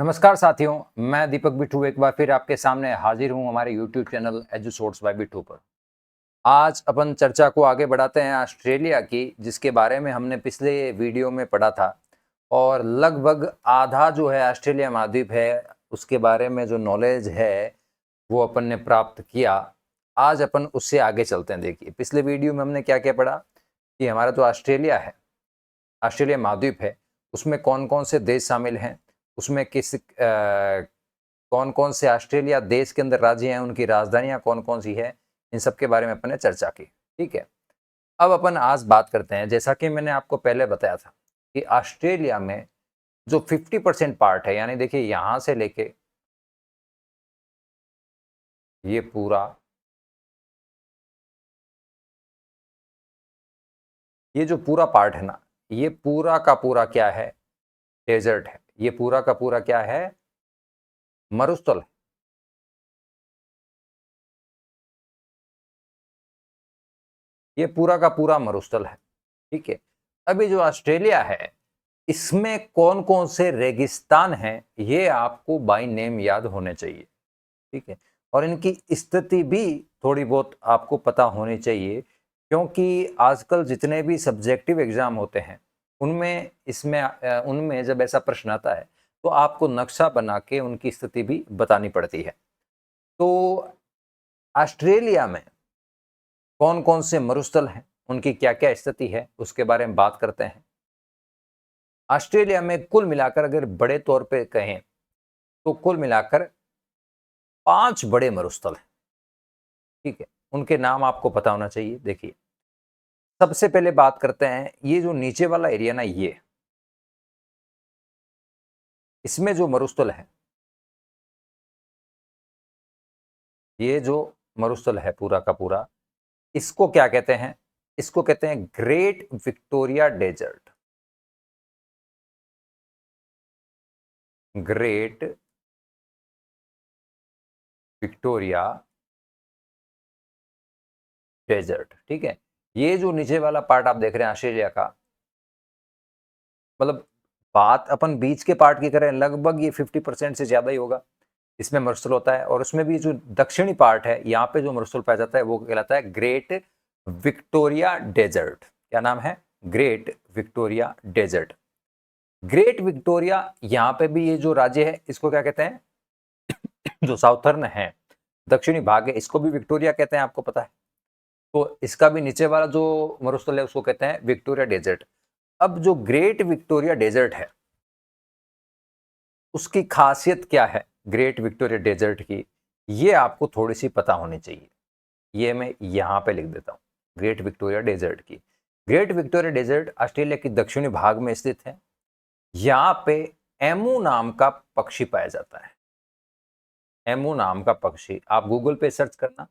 नमस्कार साथियों, मैं दीपक बिट्टू एक बार फिर आपके सामने हाजिर हूँ हमारे यूट्यूब चैनल एजुसोर्स बाय बिट्टू पर। आज अपन चर्चा को आगे बढ़ाते हैं ऑस्ट्रेलिया की, जिसके बारे में हमने पिछले वीडियो में पढ़ा था और लगभग आधा जो है ऑस्ट्रेलिया महाद्वीप है, उसके बारे में जो नॉलेज है वो अपन ने प्राप्त किया। आज अपन उससे आगे चलते हैं। देखिए, पिछले वीडियो में हमने क्या क्या पढ़ा कि हमारा जो ऑस्ट्रेलिया है, ऑस्ट्रेलिया महाद्वीप है, उसमें कौन कौन से देश शामिल हैं, उसमें कौन कौन से ऑस्ट्रेलिया देश के अंदर राज्य हैं, उनकी राजधानियां कौन कौन सी है, इन सब के बारे में अपन ने चर्चा की। ठीक है, अब अपन आज बात करते हैं, जैसा कि मैंने आपको पहले बताया था कि ऑस्ट्रेलिया में जो 50% पार्ट है, यानी देखिए यहां से लेके ये पूरा, ये जो पूरा पार्ट है ना, ये पूरा का पूरा क्या है, डेजर्ट है। ये पूरा का पूरा क्या है, मरुस्थल है। ये पूरा का पूरा मरुस्थल है। ठीक है, अभी जो ऑस्ट्रेलिया है, इसमें कौन कौन से रेगिस्तान हैं, ये आपको बाय नेम याद होने चाहिए। ठीक है, और इनकी स्थिति भी थोड़ी बहुत आपको पता होनी चाहिए, क्योंकि आजकल जितने भी सब्जेक्टिव एग्जाम होते हैं उनमें उनमें जब ऐसा प्रश्न आता है तो आपको नक्शा बना के उनकी स्थिति भी बतानी पड़ती है। तो ऑस्ट्रेलिया में कौन कौन से मरुस्थल हैं, उनकी क्या क्या स्थिति है, उसके बारे में बात करते हैं। ऑस्ट्रेलिया में कुल मिलाकर अगर बड़े तौर पे कहें तो कुल मिलाकर 5 बड़े मरुस्थल हैं। ठीक है, उनके नाम आपको पता होना चाहिए। देखिए, सबसे पहले बात करते हैं, ये जो नीचे वाला एरिया ना, ये इसमें जो मरुस्थल है, ये जो मरुस्थल है पूरा का पूरा, इसको क्या कहते हैं, इसको कहते हैं Great Victoria Desert. Great Victoria Desert. ठीक है, ये जो नीचे वाला पार्ट आप देख रहे हैं ऑस्ट्रेलिया का, मतलब बात अपन बीच के पार्ट की करें, लगभग ये 50% से ज्यादा ही होगा, इसमें मरुस्थल होता है। और उसमें भी जो दक्षिणी पार्ट है, यहाँ पे जो मरुस्थल पाया जाता है वो कहलाता है ग्रेट विक्टोरिया डेजर्ट। क्या नाम है, Great Victoria Desert. Great Victoria, यहाँ पे भी ये जो राज्य है इसको क्या कहते हैं, जो साउथर्न है, दक्षिणी भाग है, इसको भी विक्टोरिया कहते हैं, आपको पता है। तो इसका भी नीचे वाला जो मरुस्थल है उसको कहते हैं विक्टोरिया डेजर्ट। अब जो ग्रेट विक्टोरिया डेजर्ट है, उसकी खासियत क्या है ग्रेट विक्टोरिया डेजर्ट की, ये आपको थोड़ी सी पता होनी चाहिए। ये मैं यहां पे लिख देता हूं, ग्रेट विक्टोरिया डेजर्ट की। ग्रेट विक्टोरिया डेजर्ट ऑस्ट्रेलिया के दक्षिणी भाग में स्थित है। यहां पे एमू नाम का पक्षी पाया जाता है। एमू नाम का पक्षी आप गूगल पे सर्च करना,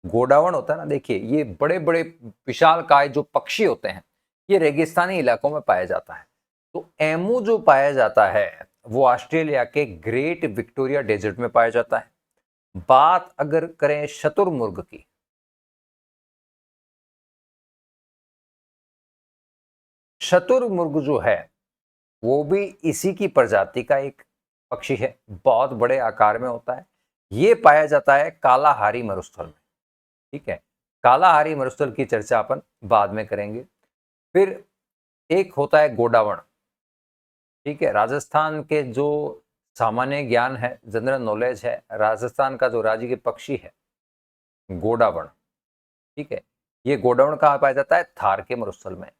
गोडावण होता है ना, देखिए ये बड़े बड़े विशालकाय जो पक्षी होते हैं, ये रेगिस्तानी इलाकों में पाया जाता है। तो एमू जो पाया जाता है वो ऑस्ट्रेलिया के ग्रेट विक्टोरिया डेजर्ट में पाया जाता है। बात अगर करें शतुरमुर्ग की, शतुरमुर्ग जो है वो भी इसी की प्रजाति का एक पक्षी है, बहुत बड़े आकार में होता है। ये पाया जाता है कालाहारी मरुस्थल में। ठीक है, कालाहारी मरुस्थल की चर्चा अपन बाद में करेंगे। फिर एक होता है गोडावण। ठीक है, राजस्थान के जो सामान्य ज्ञान है, जनरल नॉलेज है, राजस्थान का जो राज्य के पक्षी है गोडावण। ठीक है, ये गोडावण कहाँ पाया जाता है, थार के मरुस्थल में।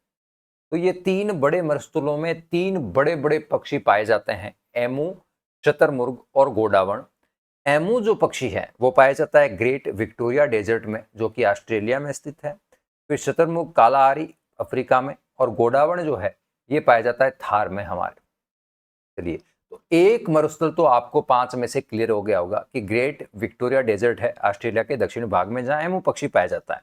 तो ये 3 बड़े मरुस्थलों में 3 बड़े बड़े पक्षी पाए जाते हैं, एमू, शतरमुर्ग और गोडावण। एमू जो पक्षी है वो पाया जाता है ग्रेट विक्टोरिया डेजर्ट में, जो कि ऑस्ट्रेलिया में स्थित है। फिर शतरमुर्ग कालाहारी अफ्रीका में, और गोडावण जो है ये पाया जाता है थार में हमारे। चलिए, तो एक मरुस्थल तो आपको 5 में से क्लियर हो गया होगा कि ग्रेट विक्टोरिया डेजर्ट है ऑस्ट्रेलिया के दक्षिणी भाग में, जहां एमू पक्षी पाया जाता है।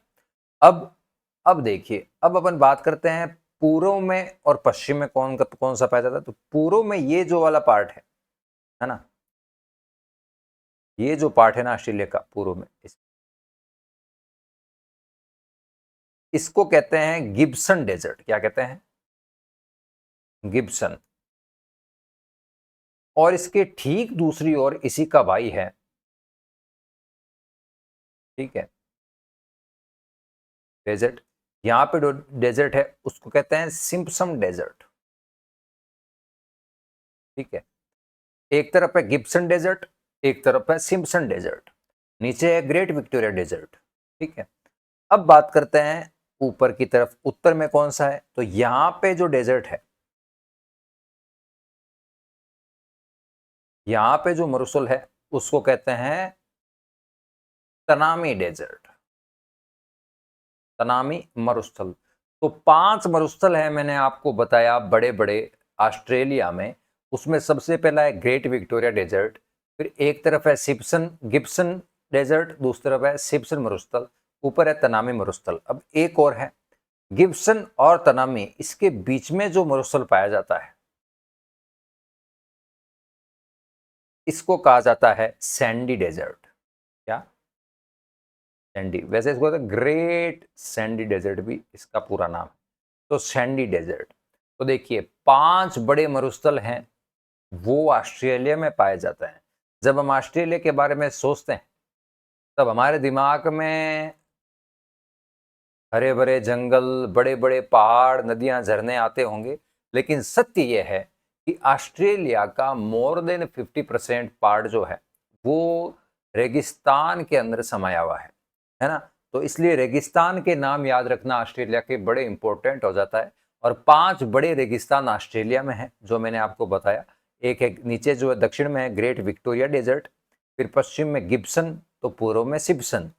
अब देखिए, अब अपन बात करते हैं पूर्व में और पश्चिम में कौन कौन सा पाया जाता है। तो पूर्व में ये जो वाला पार्ट है ना, ये जो पार्ट है ना ऑस्ट्रेलिया का पूर्व में, इसको कहते हैं गिब्सन डेजर्ट। क्या कहते हैं, गिब्सन। और इसके ठीक दूसरी ओर इसी का भाई है, ठीक है, डेजर्ट। यहां पे जो डेजर्ट है उसको कहते हैं सिम्पसन डेजर्ट, ठीक है। एक तरफ है गिब्सन डेजर्ट, एक तरफ है सिम्पसन डेजर्ट, नीचे है ग्रेट विक्टोरिया डेजर्ट, ठीक है। अब बात करते हैं ऊपर की तरफ, उत्तर में कौन सा है, तो यहां पे जो डेजर्ट है, यहां पे जो मरुस्थल है उसको कहते हैं तनामी डेजर्ट, तनामी मरुस्थल। तो 5 मरुस्थल है मैंने आपको बताया बड़े बड़े ऑस्ट्रेलिया में। उसमें सबसे पहला है ग्रेट विक्टोरिया डेजर्ट, फिर एक तरफ है सिप्सन गिब्सन डेजर्ट, दूसरी तरफ है सिप्सन मरुस्थल, ऊपर है तनामी मरुस्थल। अब एक और है गिब्सन और तनामी, इसके बीच में जो मरुस्थल पाया जाता है इसको कहा जाता है सैंडी डेजर्ट। क्या? सैंडी। वैसे इसको ग्रेट सैंडी डेजर्ट भी इसका पूरा नाम है, तो सैंडी डेजर्ट। तो देखिए 5 बड़े मरुस्थल हैं वो ऑस्ट्रेलिया में पाए जाते हैं। जब हम ऑस्ट्रेलिया के बारे में सोचते हैं तब हमारे दिमाग में हरे भरे जंगल, बड़े बड़े पहाड़, नदियां, झरने आते होंगे, लेकिन सत्य यह है कि ऑस्ट्रेलिया का मोर देन 50% पार्ट जो है वो रेगिस्तान के अंदर समाया हुआ है ना। तो इसलिए रेगिस्तान के नाम याद रखना ऑस्ट्रेलिया के बड़े इंपॉर्टेंट हो जाता है। और 5 बड़े रेगिस्तान ऑस्ट्रेलिया में है जो मैंने आपको बताया। एक है नीचे जो है दक्षिण में है ग्रेट विक्टोरिया डेजर्ट, फिर पश्चिम में गिब्सन, तो पूर्व में सिप्सन,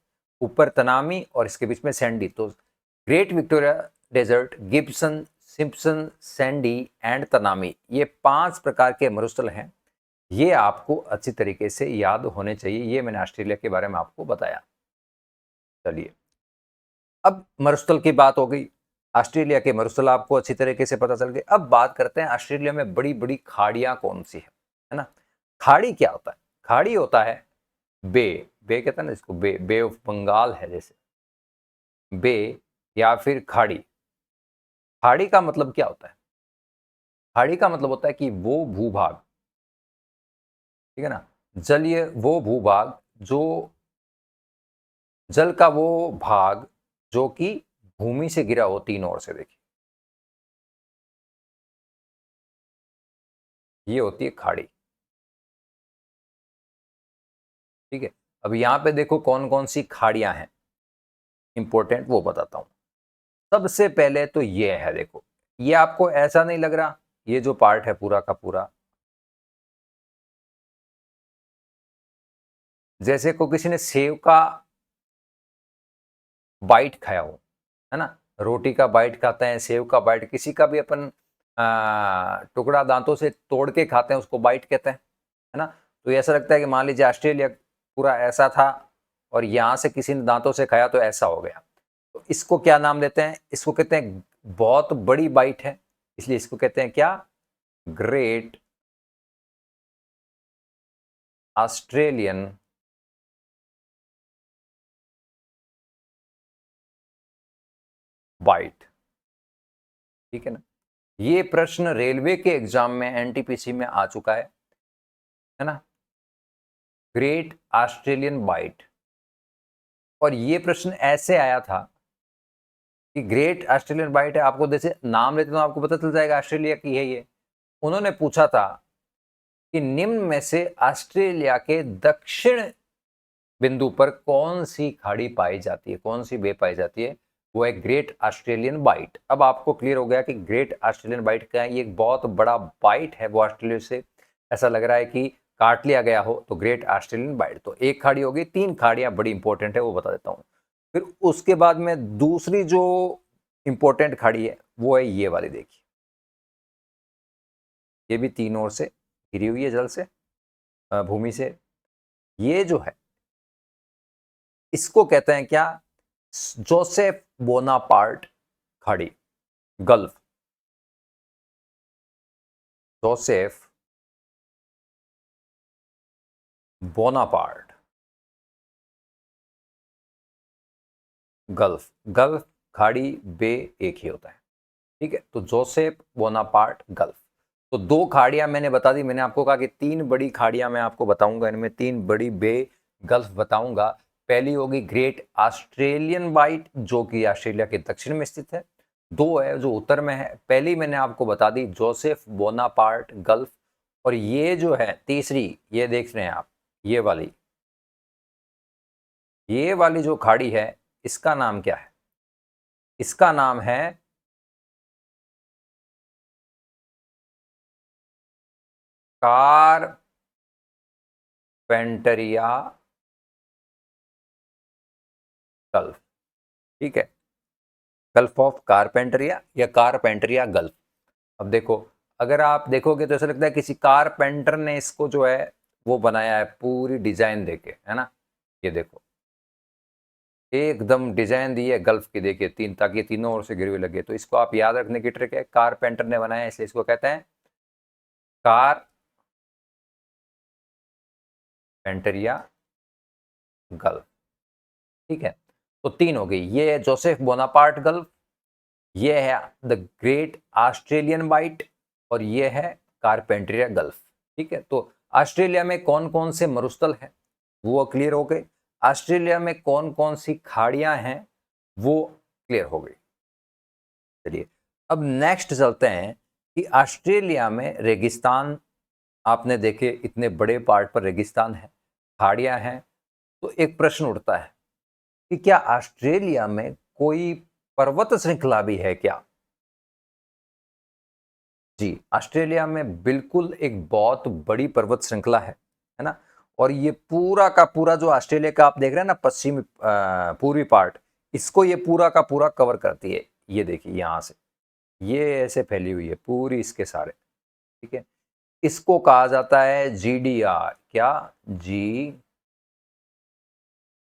ऊपर तनामी और इसके बीच में सैंडी। तो Great Victoria Desert, Gibson, Simpson, Sandy and Tanami, ये 5 प्रकार के मरुस्थल हैं। ये आपको अच्छी तरीके से याद होने चाहिए। ये मैंने ऑस्ट्रेलिया के बारे में आपको बताया। चलिए, अब मरुस्थल की बात हो गई, ऑस्ट्रेलिया के मरुस्थल आपको अच्छी तरीके से पता चल गए। अब बात करते हैं ऑस्ट्रेलिया में बड़ी बड़ी खाड़ियां कौन सी है ना। खाड़ी क्या होता है? खाड़ी होता है बे, बे कहते हैं ना इसको, बे ऑफ बंगाल है जैसे, बे या फिर खाड़ी। खाड़ी का मतलब क्या होता है? खाड़ी का मतलब होता है कि वो भूभाग, ठीक है ना, जलीय वो भूभाग, जो जल का वो भाग जो कि भूमि से गिरा हो तीन ओर से। देखिए ये होती है खाड़ी, ठीक है। अब यहां पे देखो कौन कौन सी खाड़ियां हैं इंपॉर्टेंट, वो बताता हूं। सबसे पहले तो ये है, देखो ये आपको ऐसा नहीं लग रहा, ये जो पार्ट है पूरा का पूरा जैसे को किसी ने सेव का बाइट खाया हो, है ना। रोटी का बाइट खाते हैं, सेव का बाइट, किसी का भी अपन टुकड़ा दांतों से तोड़ के खाते हैं, उसको बाइट कहते हैं, है ना। तो ऐसा लगता है कि मान लीजिए ऑस्ट्रेलिया पूरा ऐसा था और यहां से किसी ने दांतों से खाया तो ऐसा हो गया। तो इसको क्या नाम देते हैं? इसको कहते हैं, बहुत बड़ी बाइट है इसलिए इसको कहते हैं क्या? ग्रेट ऑस्ट्रेलियन बाइट, ठीक है ना। ये प्रश्न रेलवे के एग्जाम में एनटीपीसी में आ चुका है ना, ग्रेट ऑस्ट्रेलियन बाइट। और ये प्रश्न ऐसे आया था कि ग्रेट ऑस्ट्रेलियन बाइट है, आपको जैसे नाम लेते तो आपको पता चल जाएगा ऑस्ट्रेलिया की है ये। उन्होंने पूछा था कि निम्न में से ऑस्ट्रेलिया के दक्षिण बिंदु पर कौन सी खाड़ी पाई जाती है, कौन सी बे पाई जाती है? वो है ग्रेट ऑस्ट्रेलियन बाइट। अब आपको क्लियर हो गया कि ग्रेट ऑस्ट्रेलियन बाइट क्या है। ये एक बहुत बड़ा बाइट है वो ऑस्ट्रेलिया से, ऐसा लग रहा है कि काट लिया गया हो, तो ग्रेट ऑस्ट्रेलियन बाइट। तो एक खाड़ी होगी, 3 खाड़ियां बड़ी इंपॉर्टेंट है वो बता देता हूं। फिर उसके बाद में दूसरी जो इंपॉर्टेंट खाड़ी है वो है ये वाली, देखिए ये भी तीन ओर से घिरी हुई है जल से, भूमि से। ये जो है इसको कहते हैं क्या? जोसेफ बोनापार्ट खाड़ी, gulf, Joseph Bonaparte gulf. Gulf खाड़ी बे एक ही होता है, ठीक है। तो जोसेफ बोनापार्ट गल्फ। तो 2 खाड़ियां मैंने बता दी। मैंने आपको कहा कि 3 बड़ी खाड़ियां मैं आपको बताऊंगा, इनमें 3 बड़ी बे गल्फ बताऊंगा। पहली होगी ग्रेट ऑस्ट्रेलियन बाइट, जो कि ऑस्ट्रेलिया के दक्षिण में स्थित है। 2 है जो उत्तर में है। पहली मैंने आपको बता दी जोसेफ बोनापार्ट गल्फ, और ये जो है तीसरी, ये देख रहे हैं आप, ये वाली जो खाड़ी है, इसका नाम क्या है? इसका नाम है कारपेंटरिया गल्फ। ठीक है, गल्फ ऑफ कारपेंटरिया या कारपेंटरिया गल्फ। अब देखो, अगर आप देखोगे तो ऐसा लगता है किसी कारपेंटर ने इसको जो है वो बनाया है, पूरी डिजाइन देके, है ना। ये देखो, एकदम डिजाइन दी है गल्फ की, देखिए 3, ताकि ये तीनों ओर से गिरवे लगे। तो इसको आप याद रखने की ट्रिक है, कारपेंटर ने बनाया है, इसलिए इसको कहते हैं कारपेंटरिया गल्फ। ठीक है, तो 3 हो गई। ये है जोसेफ बोनापार्ट गल्फ, ये है द ग्रेट ऑस्ट्रेलियन बाइट, और ये है कारपेंटरिया गल्फ। ठीक है, तो ऑस्ट्रेलिया में कौन कौन से मरुस्थल हैं वो क्लियर हो गए। ऑस्ट्रेलिया में कौन कौन सी खाड़ियां हैं वो क्लियर हो गई। चलिए, अब नेक्स्ट चलते हैं कि ऑस्ट्रेलिया में रेगिस्तान, आपने देखे इतने बड़े पार्ट पर रेगिस्तान है, खाड़ियां हैं। तो एक प्रश्न उठता है कि क्या ऑस्ट्रेलिया में कोई पर्वत श्रृंखला भी है क्या? जी, ऑस्ट्रेलिया में बिल्कुल एक बहुत बड़ी पर्वत श्रृंखला है ना। और ये पूरा का पूरा जो ऑस्ट्रेलिया का आप देख रहे हैं ना, पश्चिमी पूर्वी पार्ट, इसको ये पूरा का पूरा कवर करती है। ये देखिए यहां से ये ऐसे फैली हुई है पूरी, इसके सारे। ठीक है, इसको कहा जाता है जीडीआर। क्या? G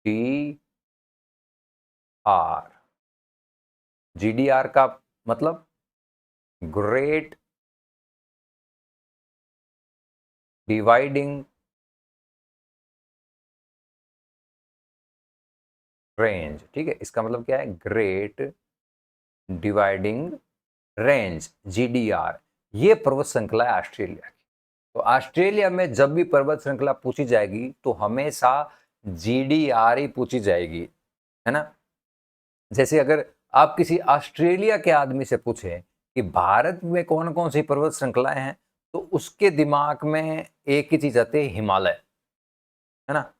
D R. जीडीआर का मतलब ग्रेट डिवाइडिंग रेंज। ठीक है, इसका मतलब क्या है? Great dividing range, GDR. ये पर्वत श्रृंखला है ऑस्ट्रेलिया की। तो ऑस्ट्रेलिया में जब भी पर्वत श्रृंखला पूछी जाएगी तो हमेशा जीडीआर ही पूछी जाएगी, है ना। जैसे अगर आप किसी ऑस्ट्रेलिया के आदमी से पूछें कि भारत में कौन कौन सी पर्वत श्रृंखलाएं हैं, तो उसके दिमाग में एक ही चीज आती है, हिमालय, है ना।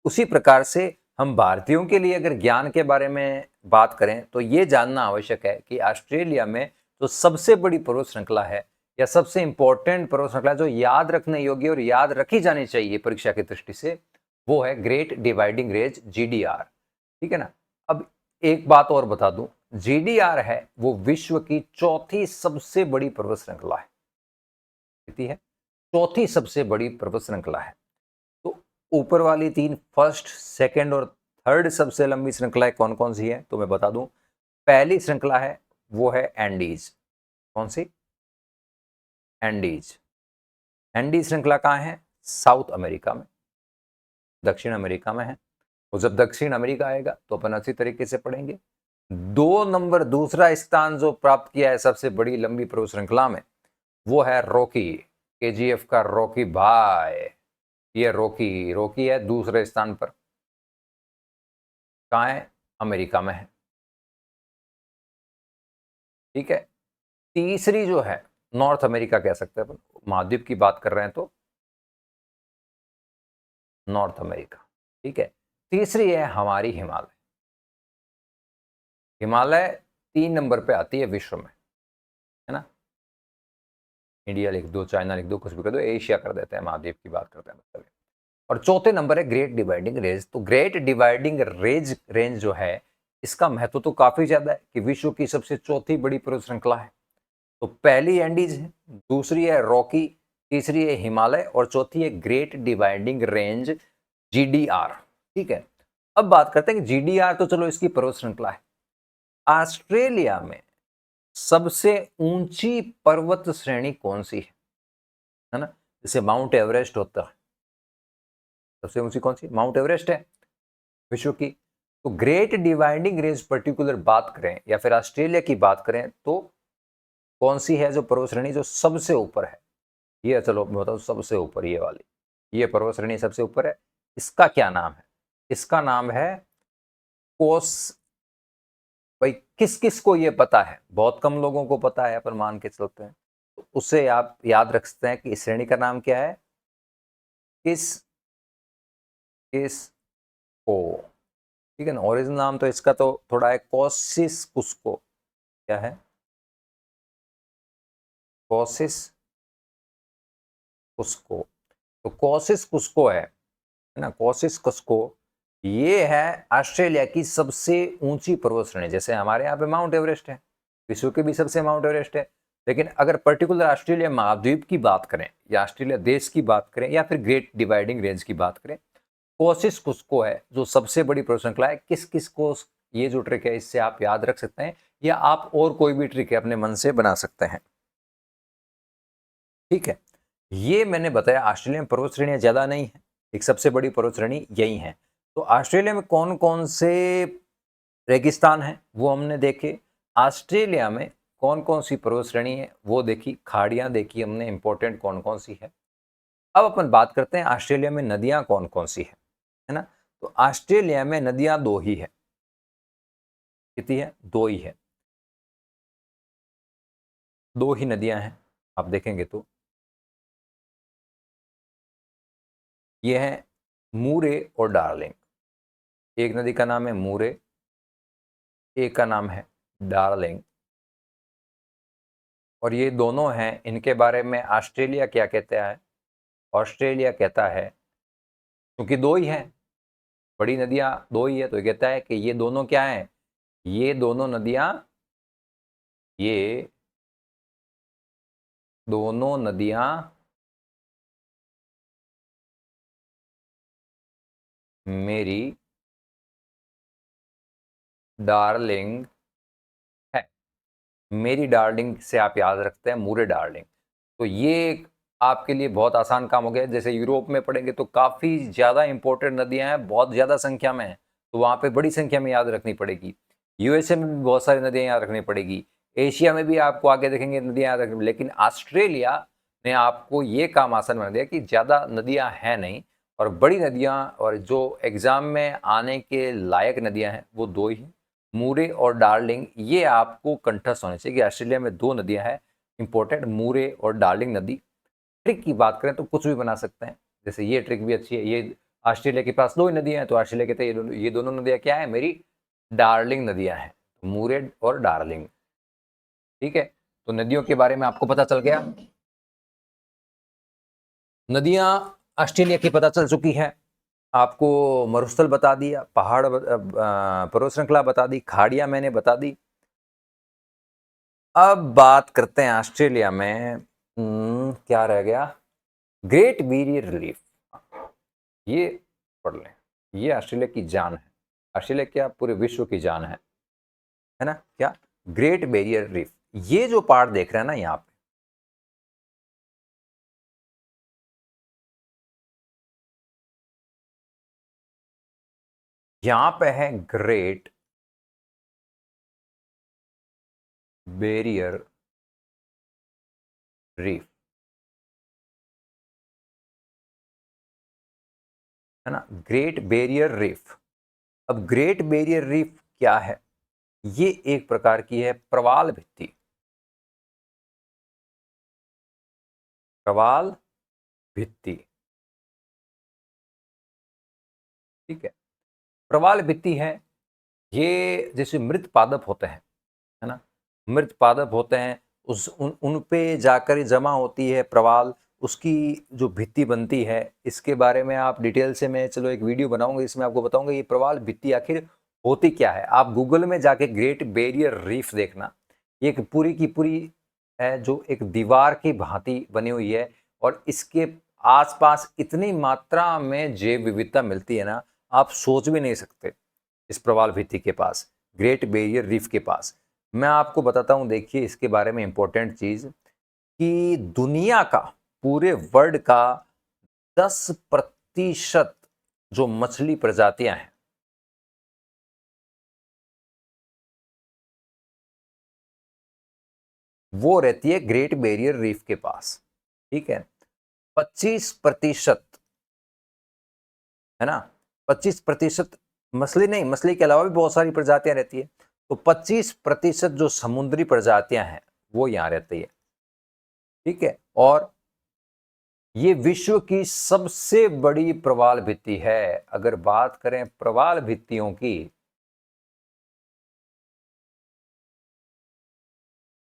उसी प्रकार से हम भारतीयों के लिए अगर ज्ञान के बारे में बात करें तो ये जानना आवश्यक है कि ऑस्ट्रेलिया में जो सबसे बड़ी पर्वत श्रृंखला है या सबसे इंपॉर्टेंट पर्वत श्रृंखला जो याद रखने योग्य और याद रखी जानी चाहिए परीक्षा की दृष्टि से, वो है ग्रेट डिवाइडिंग रेंज, जीडीआर। ठीक है ना। अब एक बात और बता दूं, जीडीआर है वो विश्व की चौथी सबसे बड़ी पर्वत श्रृंखला है। कितनी है? चौथी सबसे बड़ी पर्वत श्रृंखला है। तो ऊपर वाली 3, फर्स्ट, सेकंड और थर्ड सबसे लंबी श्रृंखलाएं कौन कौन सी है तो मैं बता दूं। पहली श्रृंखला है वो है एंडीज। कौन सी? एंडीज। एंडीज श्रृंखला कहां है? साउथ अमेरिका में, दक्षिण अमेरिका में है। और जब दक्षिण अमेरिका आएगा तो अपन अच्छी तरीके से पढ़ेंगे। 2 नंबर दूसरा स्थान जो प्राप्त किया है सबसे बड़ी लंबी पर्वत श्रृंखला में, वो है रॉकी, केजीएफ का रॉकी भाई। ये रॉकी, रॉकी है दूसरे स्थान पर। कहाँ है? अमेरिका में है। ठीक है, तीसरी जो है नॉर्थ अमेरिका कह सकते हैं अपन, महाद्वीप की बात कर रहे हैं तो नॉर्थ अमेरिका। ठीक है, तीसरी है हमारी हिमालय। हिमालय 3 नंबर पे आती है विश्व में, है ना। इंडिया लिख दो, चाइना लिख दो, कुछ भी कर दो, एशिया कर देते हैं, महाद्वीप की बात करते हैं मतलब। और चौथे नंबर है ग्रेट डिवाइडिंग रेंज। तो ग्रेट डिवाइडिंग रेंज जो है, इसका महत्व तो काफी ज्यादा है कि विश्व की सबसे चौथी बड़ी पर्वत श्रृंखला है। तो पहली एंडीज है, दूसरी है रॉकी, तीसरी है हिमालय और चौथी है ग्रेट डिवाइडिंग रेंज, जीडीआर। ठीक है, अब बात करते हैं कि जीडीआर तो चलो इसकी पर्वत श्रृंखला है। ऑस्ट्रेलिया में सबसे ऊंची पर्वत श्रेणी कौन सी है ना। जैसे माउंट एवरेस्ट होता है, सबसे ऊंची कौन सी? माउंट एवरेस्ट है विश्व की। तो ग्रेट डिवाइडिंग रेंज पर्टिकुलर बात करें या फिर ऑस्ट्रेलिया की बात करें तो कौन सी है जो पर्वत श्रेणी जो सबसे ऊपर है? ये चलो मैं बताऊँ, सबसे ऊपर ये वाली, ये पर्वत श्रेणी सबसे ऊपर है। इसका क्या नाम है? इसका नाम है कोस। भाई किस किस को ये पता है? बहुत कम लोगों को पता है, अपन मान के चलते हैं। तो उसे आप याद रख सकते हैं कि इस श्रेणी का नाम क्या है? किस किस को। ठीक है ना। ओरिजिनल नाम तो इसका तो थोड़ा है, कोसिस कुस्को। क्या है? कोसिस कुस्को। तो कोसिस कुस्को है ना, कोसिस कुस्को। ये है ऑस्ट्रेलिया की सबसे ऊंची पर्वत श्रेणी। जैसे हमारे यहाँ पे माउंट एवरेस्ट है, विश्व के भी सबसे माउंट एवरेस्ट है, लेकिन अगर पर्टिकुलर ऑस्ट्रेलिया महाद्वीप की बात करें या ऑस्ट्रेलिया देश की बात करें या फिर ग्रेट डिवाइडिंग रेंज की बात करें, कोसिस कुस्को है जो सबसे बड़ी पर्वत श्रृंखला है। किस किस को, ये जो ट्रिक है इससे आप याद रख सकते हैं, या आप और कोई भी ट्रिक है अपने मन से बना सकते हैं। ठीक है, ये मैंने बताया ऑस्ट्रेलिया में पर्वत श्रेणियां ज्यादा नहीं है, एक सबसे बड़ी पर्वत श्रेणी यही है। तो ऑस्ट्रेलिया में कौन कौन से रेगिस्तान है वो हमने देखे, ऑस्ट्रेलिया में कौन कौन सी पर्वत श्रेणी है वो देखी, खाड़ियां देखी हमने, इंपॉर्टेंट कौन कौन सी है। अब अपन बात करते हैं ऑस्ट्रेलिया में नदियां कौन कौन सी है ना। तो ऑस्ट्रेलिया में नदियां दो ही है। कितनी है? दो ही है, दो ही नदियां हैं। आप देखेंगे तो ये है मूरे और डार्लिंग। एक नदी का नाम है मूरे, एक का नाम है डार्लिंग। और ये दोनों हैं, इनके बारे में ऑस्ट्रेलिया क्या कहता है? ऑस्ट्रेलिया कहता है, क्योंकि दो ही हैं, बड़ी नदियां दो ही है, तो ये कहता है कि ये दोनों क्या हैं? ये दोनों नदियां, ये दोनों नदियां मेरी डार्लिंग है। मेरी डार्लिंग से आप याद रखते हैं मूरे डार्लिंग। तो ये आपके लिए बहुत आसान काम हो गया। जैसे यूरोप में पढ़ेंगे तो काफ़ी ज़्यादा इंपॉर्टेंट नदियां हैं, बहुत ज़्यादा संख्या में हैं, तो वहाँ पे बड़ी संख्या में याद रखनी पड़ेगी। यूएसए में भी बहुत सारी नदियां याद रखनी पड़ेगी, एशिया में भी आपको आगे देखेंगे नदियां याद रखनी, लेकिन ऑस्ट्रेलिया ने आपको ये काम आसान बना दिया कि ज़्यादा नदियाँ हैं नहीं, और बड़ी नदियाँ और जो एग्ज़ाम में आने के लायक नदियाँ हैं वो दो ही हैं, मूरे और डार्लिंग। ये आपको कंठस्थ होने चाहिए कि ऑस्ट्रेलिया में दो नदियाँ हैं इंपॉर्टेंट, मूरे और डार्लिंग नदी। ट्रिक की बात करें तो कुछ भी बना सकते हैं, जैसे ये ट्रिक भी अच्छी है। ये ऑस्ट्रेलिया के पास दो ही नदियां हैं, तो ऑस्ट्रेलिया कहते हैं ये दोनों नदियां क्या है? मेरी डार्लिंग नदियां हैं, मूरे और डार्लिंग। ठीक है, तो नदियों के बारे में आपको पता चल गया। नदियां ऑस्ट्रेलिया की पता चल चुकी है आपको, मरुस्थल बता दिया, पहाड़ पर्वत श्रृंखला बता दी, खाड़ियां मैंने बता दी। अब बात करते हैं ऑस्ट्रेलिया में क्या रह गया? Great barrier reef. ये पढ़ लें, ये ऑस्ट्रेलिया की जान है, ऑस्ट्रेलिया क्या पूरे विश्व की जान है ना। क्या? Great barrier reef. ये जो पार्ट देख रहे हैं ना यहाँ पे, यहाँ पे है ग्रेट बैरियर रीफ, है ना, ग्रेट बैरियर रीफ। अब ग्रेट बैरियर रीफ क्या है? ये एक प्रकार की है प्रवाल भित्ति। प्रवाल भित्ति, ठीक है, प्रवाल भित्ति है। ये जैसे मृत पादप होते हैं, है ना, मृत पादप होते हैं, उन पे जाकर जमा होती है प्रवाल, उसकी जो भित्ति बनती है। इसके बारे में आप डिटेल से, मैं चलो एक वीडियो बनाऊंगा, इसमें आपको बताऊंगा ये प्रवाल भित्ति आखिर होती क्या है। आप गूगल में जाके ग्रेट बैरियर रीफ देखना, एक पूरी की पूरी है जो एक दीवार की भांति बनी हुई है, और इसके आसपास इतनी मात्रा में जैव विविधता मिलती है ना, आप सोच भी नहीं सकते। इस प्रवाल भित्ति के पास, ग्रेट बैरियर रीफ के पास, मैं आपको बताता हूं, देखिए इसके बारे में इंपॉर्टेंट चीज, कि दुनिया का, पूरे वर्ल्ड का 10% जो मछली प्रजातियां हैं, वो रहती है ग्रेट बैरियर रीफ के पास। ठीक है, 25% है ना, 25% मछली नहीं, मछली के अलावा भी बहुत सारी प्रजातियां रहती है, तो 25% जो समुद्री प्रजातियां हैं वो यहाँ रहती है। ठीक है, और ये विश्व की सबसे बड़ी प्रवाल भित्ति है। अगर बात करें प्रवाल भित्तियों की,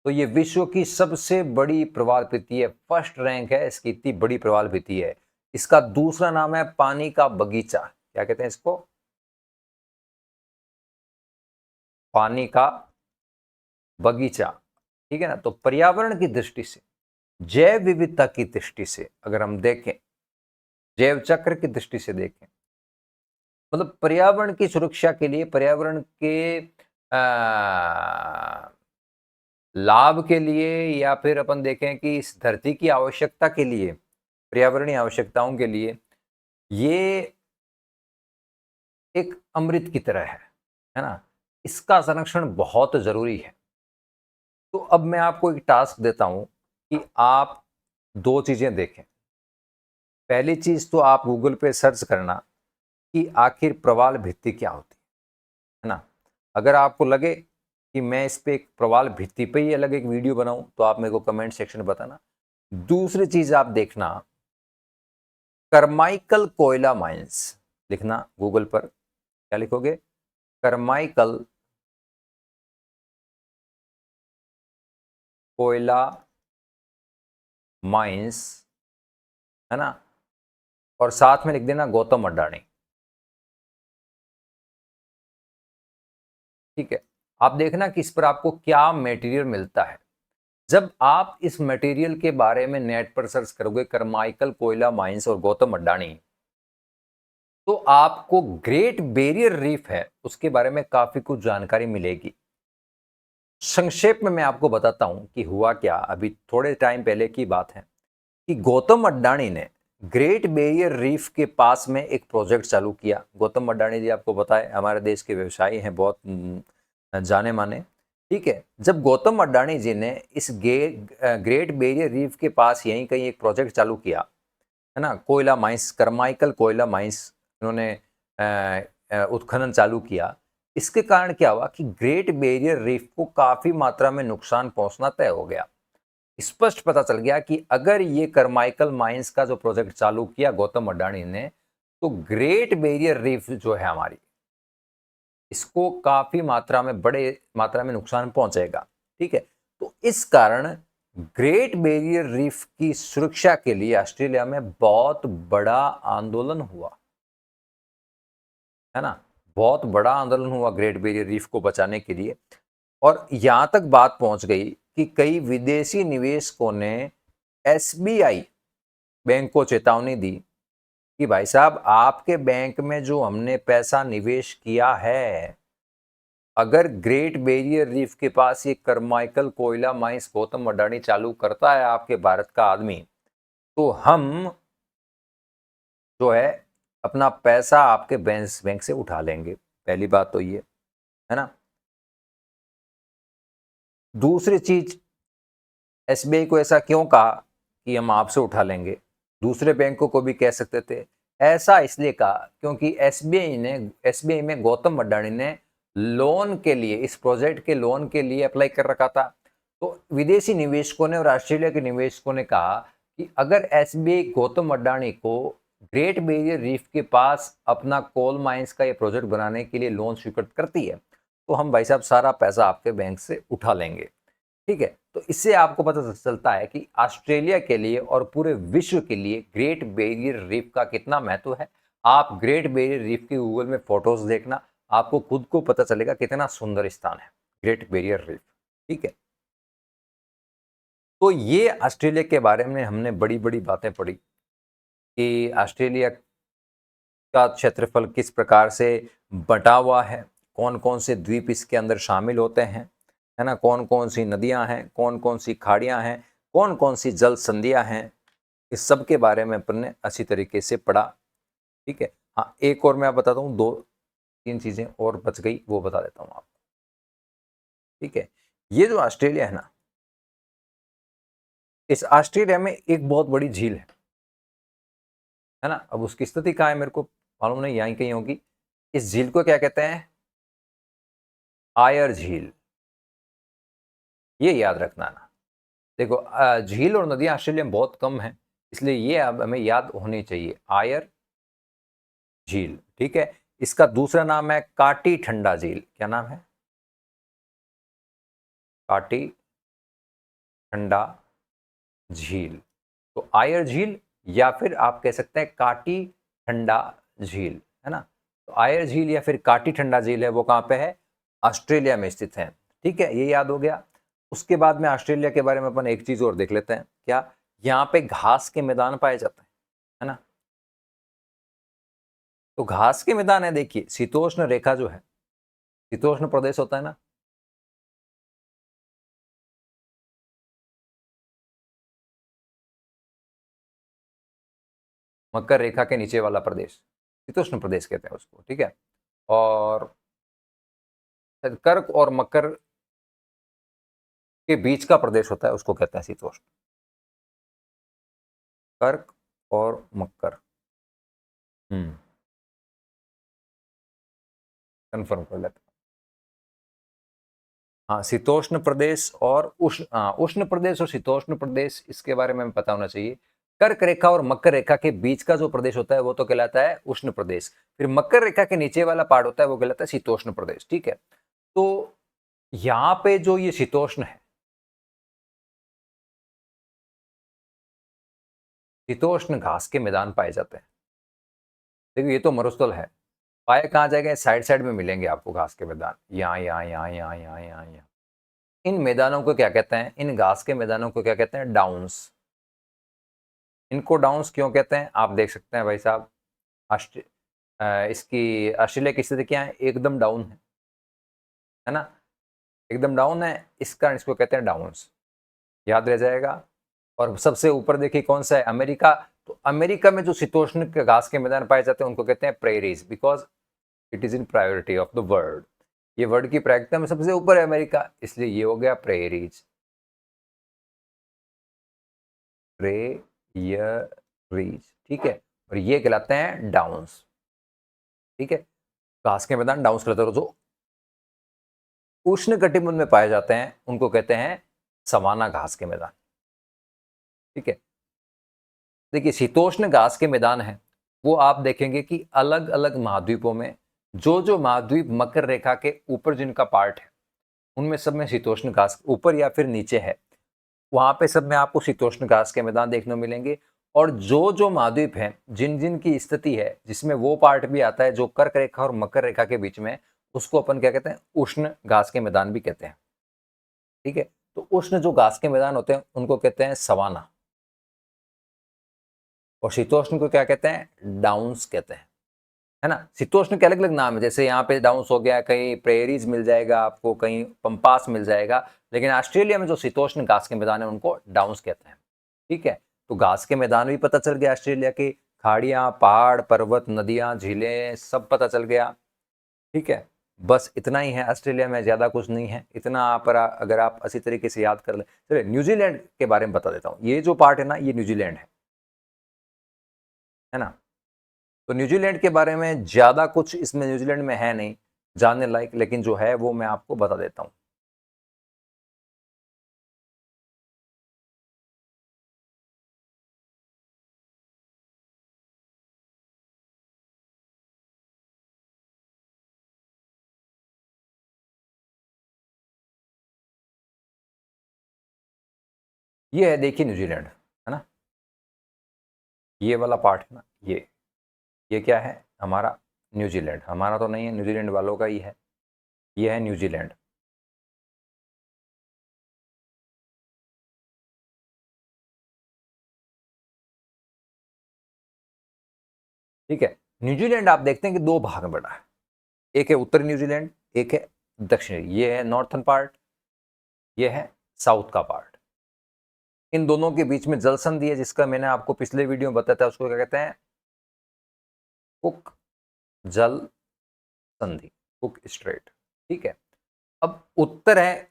तो ये विश्व की सबसे बड़ी प्रवाल भित्ति है, फर्स्ट रैंक है इसकी, इतनी बड़ी प्रवाल भित्ति है। इसका दूसरा नाम है पानी का बगीचा। क्या कहते हैं इसको? पानी का बगीचा। ठीक है ना, तो पर्यावरण की दृष्टि से, जैव विविधता की दृष्टि से अगर हम देखें, जैव चक्र की दृष्टि से देखें, मतलब पर्यावरण की सुरक्षा के लिए, पर्यावरण के लाभ के लिए, या फिर अपन देखें कि इस धरती की आवश्यकता के लिए, पर्यावरणीय आवश्यकताओं के लिए ये एक अमृत की तरह है ना, इसका संरक्षण बहुत जरूरी है। तो अब मैं आपको एक टास्क देता हूं कि आप दो चीजें देखें। पहली चीज तो आप गूगल पे सर्च करना कि आखिर प्रवाल भित्ति क्या होती है ना। अगर आपको लगे कि मैं इस पे एक प्रवाल भित्ति पे ही अलग एक वीडियो बनाऊं, तो आप मेरे को कमेंट सेक्शन में बताना। दूसरी चीज आप देखना, करमाइकल कोयला माइंस लिखना गूगल पर। क्या लिखोगे? करमाइकल कोयला माइंस, है ना, और साथ में लिख देना गौतम अडानी। ठीक है, आप देखना कि इस पर आपको क्या मटेरियल मिलता है। जब आप इस मटेरियल के बारे में नेट पर सर्च करोगे, करमाइकल कोयला माइंस और गौतम अडानी, तो आपको ग्रेट बैरियर रीफ है उसके बारे में काफी कुछ जानकारी मिलेगी। संक्षेप में मैं आपको बताता हूं कि हुआ क्या। अभी थोड़े टाइम पहले की बात है कि गौतम अडानी ने ग्रेट बैरियर रीफ के पास में एक प्रोजेक्ट चालू किया। गौतम अडानी जी आपको पता है हमारे देश के व्यवसायी हैं, बहुत जाने माने। ठीक है, जब गौतम अडानी जी ने इस ग्रेट बैरियर रीफ के पास यहीं कहीं एक प्रोजेक्ट चालू किया, है ना, कोयला माइंस, करमाइकल कोयला माइंस इन्होंने उत्खनन चालू किया। इसके कारण क्या हुआ कि ग्रेट बैरियर रीफ को काफी मात्रा में नुकसान पहुंचना तय हो गया। स्पष्ट पता चल गया कि अगर ये करमाइकल माइंस का जो प्रोजेक्ट चालू किया गौतम अडानी ने, तो ग्रेट बैरियर रीफ जो है हमारी, इसको काफी मात्रा में, बड़े मात्रा में नुकसान पहुंचेगा। ठीक है, तो इस कारण ग्रेट बैरियर रीफ की सुरक्षा के लिए ऑस्ट्रेलिया में बहुत बड़ा आंदोलन हुआ, है ना, बहुत बड़ा आंदोलन हुआ ग्रेट बैरियर रीफ को बचाने के लिए। और यहां तक बात पहुंच गई कि कई विदेशी निवेशकों ने एसबीआई बैंक को चेतावनी दी कि भाई साहब, आपके बैंक में जो हमने पैसा निवेश किया है, अगर ग्रेट बैरियर रीफ के पास ये करमाइकल कोयला माइंस गौतम अडानी चालू करता है आपके भारत का आदमी, तो हम जो है अपना पैसा आपके बैंक से उठा लेंगे। पहली बात तो ये है ना। दूसरी चीज, एसबीआई को ऐसा क्यों कहा कि हम आपसे उठा लेंगे? दूसरे बैंकों को भी कह सकते थे। ऐसा इसलिए कहा क्योंकि एसबीआई में गौतम अडानी ने लोन के लिए, इस प्रोजेक्ट के लोन के लिए अप्लाई कर रखा था। तो विदेशी निवेशकों ने और ऑस्ट्रेलिया के निवेशकों ने कहा कि अगर एसबीआई गौतम अडानी को ग्रेट बैरियर रीफ के पास अपना कोल माइंस का ये प्रोजेक्ट बनाने के लिए लोन स्वीकृत करती है, तो हम भाई साहब सारा पैसा आपके बैंक से उठा लेंगे। ठीक है, तो इससे आपको पता चलता है कि ऑस्ट्रेलिया के लिए और पूरे विश्व के लिए ग्रेट बैरियर रीफ का कितना महत्व है। आप ग्रेट बैरियर रीफ की गूगल में फोटोज देखना, आपको खुद को पता चलेगा कितना सुंदर स्थान है ग्रेट बैरियर रीफ। ठीक है, तो ये ऑस्ट्रेलिया के बारे में हमने बड़ी बड़ी बातें पढ़ी कि ऑस्ट्रेलिया का क्षेत्रफल किस प्रकार से बटा हुआ है, कौन कौन से द्वीप इसके अंदर शामिल होते हैं, है ना, कौन कौन सी नदियां हैं, कौन कौन सी खाड़ियां हैं, कौन कौन सी जल संधियां हैं, इस सब के बारे में अपन ने अच्छी तरीके से पढ़ा। ठीक है, हाँ, एक और मैं बताता हूँ, दो तीन चीजें और बच गई, वो बता देता हूँ आपको। ठीक है, ये जो ऑस्ट्रेलिया है ना, इस ऑस्ट्रेलिया में एक बहुत बड़ी झील है ना। अब उसकी स्थिति कहाँ है मेरे को मालूम नहीं, यहीं कहीं होगी। इस झील को क्या कहते हैं? आयर झील। ये याद रखना ना। देखो झील और नदियां ऑस्ट्रेलिया में बहुत कम है, इसलिए ये अब हमें याद होनी चाहिए, आयर झील। ठीक है। इसका दूसरा नाम है काटी ठंडा झील। क्या नाम है? काटी ठंडा झील। तो आयर झील या फिर आप कह सकते हैं काटी ठंडा झील, है ना। तो आयर झील या फिर काटी ठंडा झील है, वो कहाँ पे है? ऑस्ट्रेलिया में स्थित है। ठीक है, ये याद हो गया। उसके बाद में ऑस्ट्रेलिया के बारे में अपन एक चीज और देख लेते हैं। क्या? यहाँ पे घास के मैदान पाए जाते हैं, है ना। तो घास के मैदान है, देखिए शीतोष्ण रेखा जो है, शीतोष्ण प्रदेश होता है ना, मकर रेखा के नीचे वाला प्रदेश शीतोष्ण प्रदेश कहते हैं उसको। ठीक है। और कर्क और मकर के बीच का प्रदेश होता है, उसको कहते हैं शीतोष्ण। कर्क और मकर। कंफर्म कर लेते हैं। हाँ, शीतोष्ण प्रदेश और उष्ण प्रदेश और शीतोष्ण प्रदेश, इसके बारे में पता होना चाहिए। कर्क रेखा और मकर रेखा के बीच का जो प्रदेश होता है वो तो कहलाता है उष्ण प्रदेश। फिर मकर रेखा के नीचे वाला पार्ट होता है वो कहलाता है शीतोष्ण प्रदेश। ठीक है। तो यहाँ पे जो ये शीतोष्ण है, शीतोष्ण घास के मैदान पाए जाते हैं। देखिए ये तो मरुस्थल है, पाए कहाँ जाएंगे? साइड साइड में मिलेंगे आपको घास के मैदान, यहाँ यहाँ यहाँ यहाँ यहाँ यहाँ यहाँ। इन मैदानों को क्या कहते हैं? इन घास के मैदानों को क्या कहते हैं? डाउन्स। इनको डाउन्स क्यों कहते हैं आप देख सकते हैं भाई साहब। इसकी ऑस्ट्रेलिया की स्थिति क्या है? एकदम डाउन है ना, एकदम डाउन है, इस कारण इसको कहते हैं डाउन्स। याद रह जाएगा। और सबसे ऊपर देखिए कौन सा है? अमेरिका। तो अमेरिका में जो शीतोष्ण के घास के मैदान पाए जाते हैं उनको कहते हैं prairies, because it is in priority of the world. ये वर्ल्ड की प्रायिकता में सबसे ऊपर है अमेरिका, इसलिए ये हो गया प्रेरीज। प्रेयरीज। ठीक है। और ये कहलाते हैं डाउन्स। ठीक है। घास के मैदान डाउन्स कहलाते हैं। जो उष्ण कटिबंध में पाए जाते हैं उनको कहते हैं सवाना घास के मैदान। ठीक है। देखिए शीतोष्ण घास के मैदान है, वो आप देखेंगे कि अलग अलग महाद्वीपों में, जो जो महाद्वीप मकर रेखा के ऊपर जिनका पार्ट है उनमें सब में शीतोष्ण घास ऊपर या फिर नीचे है, वहां पे सब में आपको शीतोष्ण घास के मैदान देखने को मिलेंगे। और जो जो महाद्वीप हैं, जिन जिन की स्थिति है जिसमें वो पार्ट भी आता है जो कर्क रेखा और मकर रेखा के बीच में, उसको अपन क्या कहते हैं? उष्ण घास के मैदान भी कहते हैं। ठीक है। तो उष्ण जो घास के मैदान होते हैं उनको कहते हैं सवाना, और शीतोष्ण को क्या कहते हैं? डाउन्स कहते हैं, है ना। शीतोष्ण के अलग अलग नाम है, जैसे यहाँ पे डाउन्स हो गया, कहीं प्रेरीज मिल जाएगा आपको, कहीं पंपास मिल जाएगा, लेकिन ऑस्ट्रेलिया में जो शीतोष्ण घास के मैदान है उनको डाउन्स कहते हैं। ठीक है। तो घास के मैदान भी पता चल गया ऑस्ट्रेलिया के, खाड़ियां, पहाड़, पर्वत, नदियां, झीलें, सब पता चल गया। ठीक है। बस इतना ही है ऑस्ट्रेलिया में, ज्यादा कुछ नहीं है। इतना आप अगर आप अच्छी तरीके से याद कर ले। चलिए न्यूजीलैंड के बारे में बता देता हूँ। ये जो पार्ट है ना, ये न्यूजीलैंड है ना। तो न्यूजीलैंड के बारे में ज्यादा कुछ इसमें न्यूजीलैंड में है नहीं जानने लायक, लेकिन जो है वो मैं आपको बता देता हूँ। ये है देखिए न्यूजीलैंड, है ना। ये वाला पार्ट है ना, ये क्या है? हमारा न्यूजीलैंड। हमारा तो नहीं है, न्यूजीलैंड वालों का ही है। ये है न्यूजीलैंड। ठीक है। न्यूजीलैंड आप देखते हैं कि दो भाग में बटा है। एक है उत्तरी न्यूजीलैंड, एक है दक्षिणी। ये है नॉर्थन पार्ट, ये है साउथ का पार्ट। इन दोनों के बीच में जल संधि है, जिसका मैंने आपको पिछले वीडियो में बताया था, उसको क्या कहते हैं? कुक जल संधि, कुक स्ट्रेट। ठीक है। अब उत्तर है,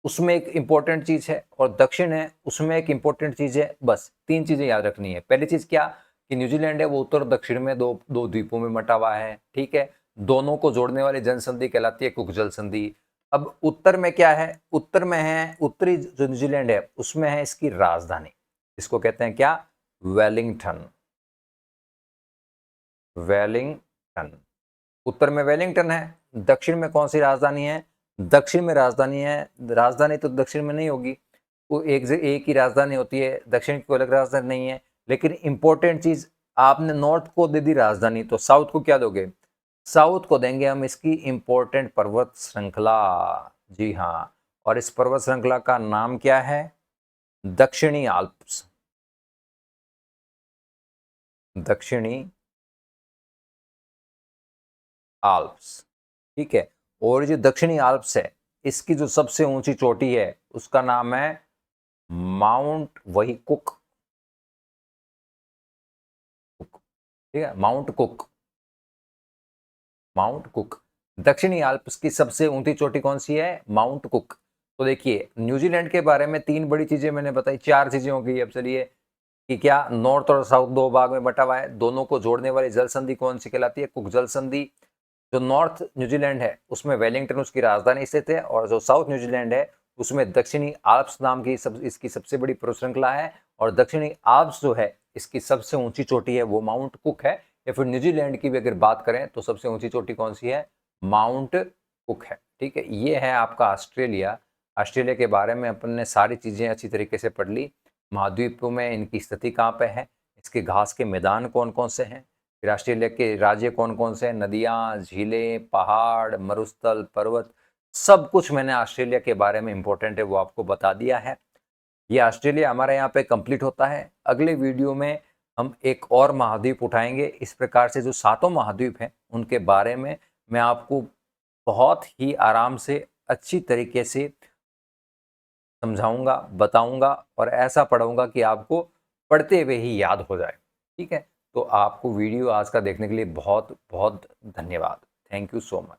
उसमें एक इंपॉर्टेंट चीज है, और दक्षिण है उसमें एक इंपॉर्टेंट चीज है। बस 3 चीजें याद रखनी है। पहली चीज क्या, कि न्यूजीलैंड है वो उत्तर और दक्षिण में दो द्वीपों में बटा हुआ है, ठीक है। दोनों को जोड़ने वाली जनसंधि कहलाती है कुक जल संधि। अब उत्तर में क्या है, उत्तर में है, उत्तरी जो न्यूजीलैंड है उसमें है इसकी राजधानी, इसको कहते हैं क्या, वेलिंगटन। वेलिंगटन, उत्तर में वेलिंगटन है। दक्षिण में कौन सी राजधानी है, दक्षिण में राजधानी है, राजधानी तो दक्षिण में नहीं होगी, वो एक ही राजधानी होती है, दक्षिण की कोई अलग राजधानी नहीं है। लेकिन इंपॉर्टेंट चीज, आपने नॉर्थ को दे दी राजधानी, तो साउथ को क्या दोगे, साउथ को देंगे हम इसकी इंपॉर्टेंट पर्वत श्रृंखला। जी हाँ, और इस पर्वत श्रृंखला का नाम क्या है, दक्षिणी आल्प्स। दक्षिणी आल्प्स, ठीक है। और जो दक्षिणी आल्प्स है इसकी जो सबसे ऊंची चोटी है उसका नाम है माउंट, वही कुक, ठीक है, माउंट कुक, माउंट कुक। दक्षिणी आल्प्स की सबसे ऊंची चोटी कौन सी है, माउंट कुक। तो देखिए न्यूजीलैंड के बारे में 3 बड़ी चीजें मैंने बताई, 4 चीजें हो गई। अब चलिए कि क्या नॉर्थ और साउथ 2 भाग में बटा हुआ है, दोनों को जोड़ने वाली जल संधि कौन सी कहलाती है, कुक जल संधि। जो नॉर्थ न्यूजीलैंड है उसमें वेलिंगटन उसकी राजधानी स्थित है, और जो साउथ न्यूजीलैंड है उसमें दक्षिणी आल्प्स नाम की इसकी सबसे बड़ी पर्वत श्रृंखला है, और दक्षिणी आल्प्स जो है इसकी सबसे ऊंची चोटी है वो माउंट कुक है। या फिर न्यूजीलैंड की भी अगर बात करें तो सबसे ऊंची चोटी कौन सी है, माउंट कुक है, ठीक है। ये है आपका ऑस्ट्रेलिया। ऑस्ट्रेलिया के बारे में अपन ने सारी चीजें अच्छी तरीके से पढ़ ली। महाद्वीपों में इनकी स्थिति कहाँ पे है, इसके घास के मैदान कौन कौन से हैं, फिर ऑस्ट्रेलिया के राज्य कौन कौन से हैं, नदियाँ, झीलें, पहाड़, मरुस्थल, पर्वत, सब कुछ मैंने ऑस्ट्रेलिया के बारे में इंपॉर्टेंट है वो आपको बता दिया है। ये ऑस्ट्रेलिया हमारे यहाँ पे कंप्लीट होता है। अगले वीडियो में हम एक और महाद्वीप उठाएंगे। इस प्रकार से जो 7 महाद्वीप हैं उनके बारे में मैं आपको बहुत ही आराम से अच्छी तरीके से समझाऊंगा, बताऊंगा, और ऐसा पढ़ाऊंगा कि आपको पढ़ते हुए ही याद हो जाए, ठीक है। तो आपको वीडियो आज का देखने के लिए बहुत बहुत धन्यवाद। Thank you so much.